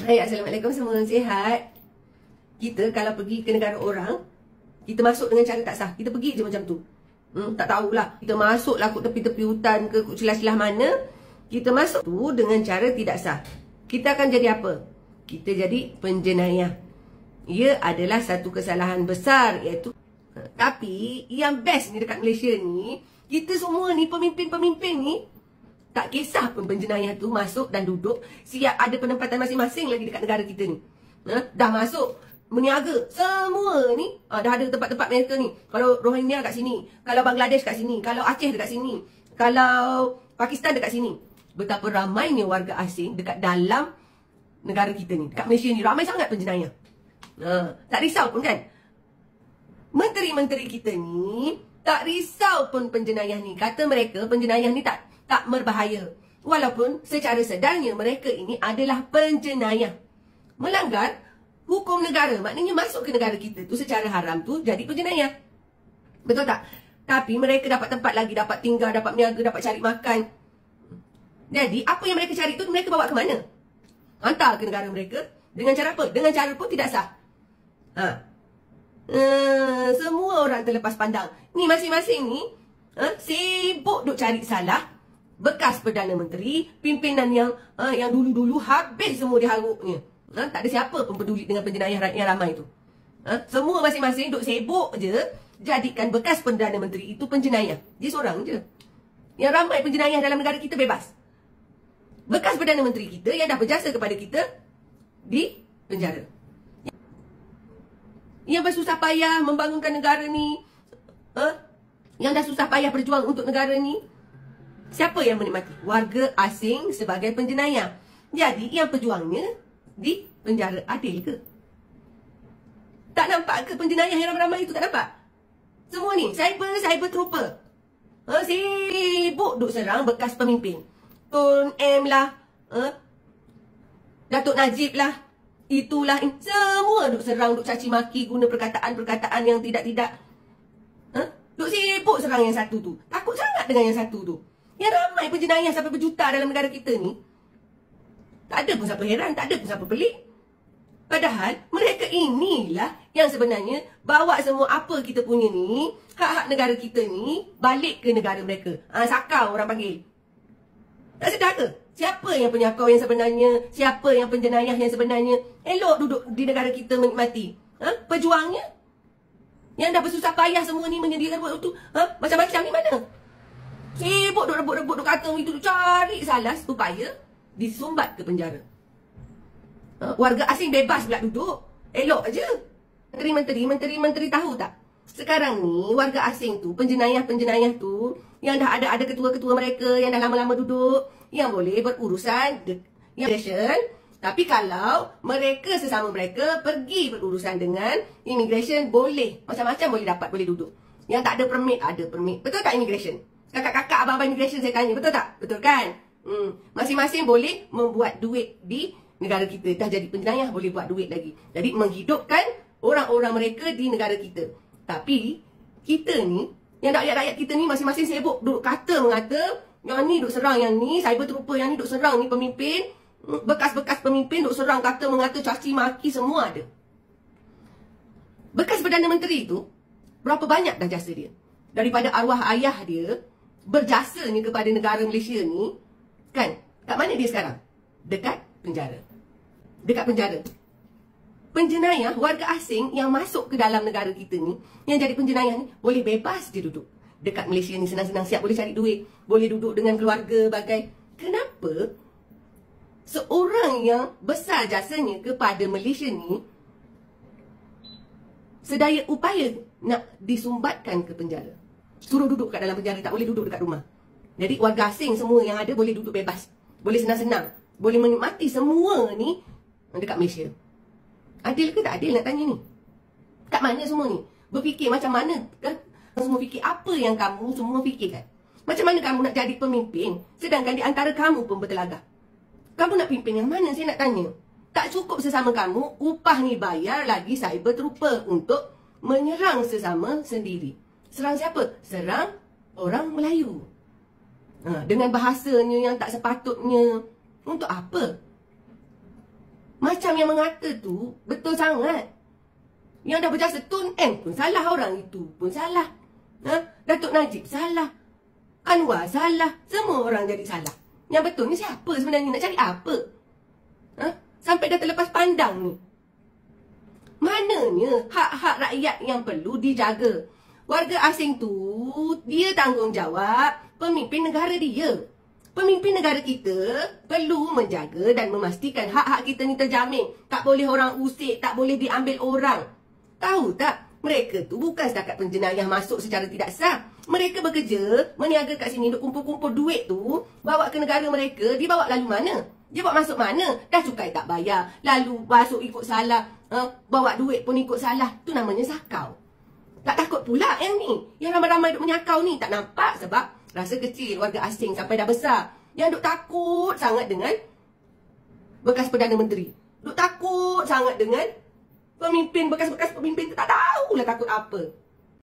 Hai, Assalamualaikum, semua sihat. Kita kalau pergi ke negara orang, kita masuk dengan cara tak sah. Kita pergi je macam tu. Tak tahulah. Kita masuklah ke tepi-tepi hutan ke celah-celah mana. Kita masuk tu dengan cara tidak sah. Kita akan jadi apa? Kita jadi penjenayah. Ia adalah satu kesalahan besar, iaitu. Tapi yang best ni dekat Malaysia ni, kita semua ni pemimpin-pemimpin ni tak kisah pun penjenayah tu masuk dan duduk. Siap ada penempatan masing-masing lagi dekat negara kita ni. Dah masuk meniaga. Semua ni dah ada tempat-tempat mereka ni. Kalau Rohingya kat sini, kalau Bangladesh kat sini, kalau Aceh dekat sini, kalau Pakistan dekat sini. Betapa ramainya warga asing dekat dalam negara kita ni. Dekat Malaysia ni ramai sangat penjenayah. Tak risau pun kan. Menteri-menteri kita ni tak risau pun penjenayah ni. Kata mereka penjenayah ni tak berbahaya. Walaupun secara sedarnya mereka ini adalah penjenayah. Melanggar hukum negara. Maknanya masuk ke negara kita tu secara haram tu jadi penjenayah. Betul tak? Tapi mereka dapat tempat lagi, dapat tinggal, dapat berniaga, dapat cari makan. Jadi apa yang mereka cari tu mereka bawa ke mana? Hantar ke negara mereka. Dengan cara apa? Dengan cara pun tidak sah. Semua orang terlepas pandang. Ni masing-masing ni sibuk duk cari salah bekas Perdana Menteri, pimpinan yang dulu-dulu habis semua diharuknya. Tak ada siapa pun peduli dengan penjenayah rakyat ramai tu. Semua masing-masing duk sibuk je jadikan bekas Perdana Menteri itu penjenayah. Dia seorang je. Yang ramai penjenayah dalam negara kita bebas. Bekas Perdana Menteri kita yang dah berjasa kepada kita di penjara. Yang bersusah payah membangunkan negara ni, yang dah susah payah berjuang untuk negara ni, siapa yang menikmati? Warga asing sebagai penjenayah. Jadi yang pejuangnya di penjara, adil ke? Tak nampak ke penjenayah yang ramai-ramai itu? Tak nampak? Semua ni cyber trooper. Sibuk duk serang bekas pemimpin. Tun M lah, Datuk Najib lah, itulah, semua duk serang, duk caci maki, guna perkataan-perkataan yang tidak-tidak. Duk sibuk serang yang satu tu. Takut sangat dengan yang satu tu. Yang ramai penjenayah sampai berjuta dalam negara kita ni. Tak ada pun siapa heran, tak ada pun siapa pelik. Padahal mereka inilah yang sebenarnya bawa semua apa kita punya ni, hak-hak negara kita ni, balik ke negara mereka. Sakau orang panggil. Tak sedar ke? Siapa yang penyakau yang sebenarnya? Siapa yang penjenayah yang sebenarnya? Elok duduk di negara kita menikmati. Pejuangnya? Yang dah bersusah payah semua ni menyediakan buat tu. Macam-macam ni mana? Sibuk duk rebut-rebut, duk kata itu, duk cari salah supaya disumbat ke penjara. Warga asing bebas pula duduk. Elok aje. Menteri-menteri tahu tak? Sekarang ni warga asing tu, penjenayah-penjenayah tu, yang dah ada ketua-ketua mereka yang dah lama-lama duduk, yang boleh berurusan immigration. Tapi kalau mereka sesama mereka pergi berurusan dengan immigration, boleh. Macam-macam boleh dapat, boleh duduk. Yang tak ada permit, ada permit. Betul tak immigration? Kakak-kakak, abang-abang immigration saya tanya, betul tak? Betul kan? Masing-masing boleh membuat duit di negara kita. Dah jadi penjenayah, boleh buat duit lagi. Jadi menghidupkan orang-orang mereka di negara kita. Tapi kita ni, yang rakyat-rakyat kita ni masing-masing sibuk duduk kata-mengata, yang ni duduk serang yang ni, cyber trooper yang ni duduk serang ni pemimpin, bekas-bekas pemimpin duduk serang kata-mengata, caci maki, semua ada. Bekas Perdana Menteri tu, berapa banyak dah jasa dia? Daripada arwah ayah dia berjasanya kepada negara Malaysia ni, kan? Kat mana dia sekarang? Dekat penjara. Dekat penjara. Penjenayah, warga asing yang masuk ke dalam negara kita ni, yang jadi penjenayah ni, boleh bebas dia duduk. Dekat Malaysia ni senang-senang, siap boleh cari duit, boleh duduk dengan keluarga, bagai. Kenapa seorang yang besar jasanya kepada Malaysia ni sedaya upaya nak disumbatkan ke penjara? Suruh duduk kat dalam penjara, tak boleh duduk dekat rumah. Jadi warga asing semua yang ada boleh duduk bebas, boleh senang-senang, boleh menikmati semua ni dekat Malaysia. Adil ke tak adil nak tanya ni? Kat mana semua ni? Berfikir macam mana? Semua fikir apa yang kamu semua fikirkan? Macam mana kamu nak jadi pemimpin sedangkan di antara kamu pun bertelagah? Kamu nak pimpin yang mana, saya nak tanya? Tak cukup sesama kamu, upah ni bayar lagi cyber trooper untuk menyerang sesama sendiri. Serang siapa? Serang orang Melayu. Dengan bahasanya yang tak sepatutnya. Untuk apa? Macam yang mengata tu betul sangat. Yang dah berjasa Tun M pun salah, orang itu pun salah. Datuk Najib salah. Anwar salah. Semua orang jadi salah. Yang betul ni siapa sebenarnya? Nak cari apa? Sampai dah terlepas pandang ni. Mananya hak-hak rakyat yang perlu dijaga. Warga asing tu, dia tanggungjawab pemimpin negara dia. Pemimpin negara kita perlu menjaga dan memastikan hak-hak kita ni terjamin. Tak boleh orang usik, tak boleh diambil orang. Tahu tak? Mereka tu bukan setakat penjenayah masuk secara tidak sah. Mereka bekerja, meniaga kat sini, duk kumpul-kumpul duit tu, bawa ke negara mereka, dia bawa lalu mana? Dia bawa masuk mana? Dah cukai tak bayar, lalu masuk ikut salah, bawa duit pun ikut salah. Tu namanya sakau. Tak takut pula yang ni. Yang ramai-ramai duk menyakau ni, tak nampak sebab rasa kecil warga asing sampai dah besar. Yang duk takut sangat dengan bekas Perdana Menteri. Duk takut sangat dengan pemimpin, bekas-bekas pemimpin tu tak tahulah takut apa.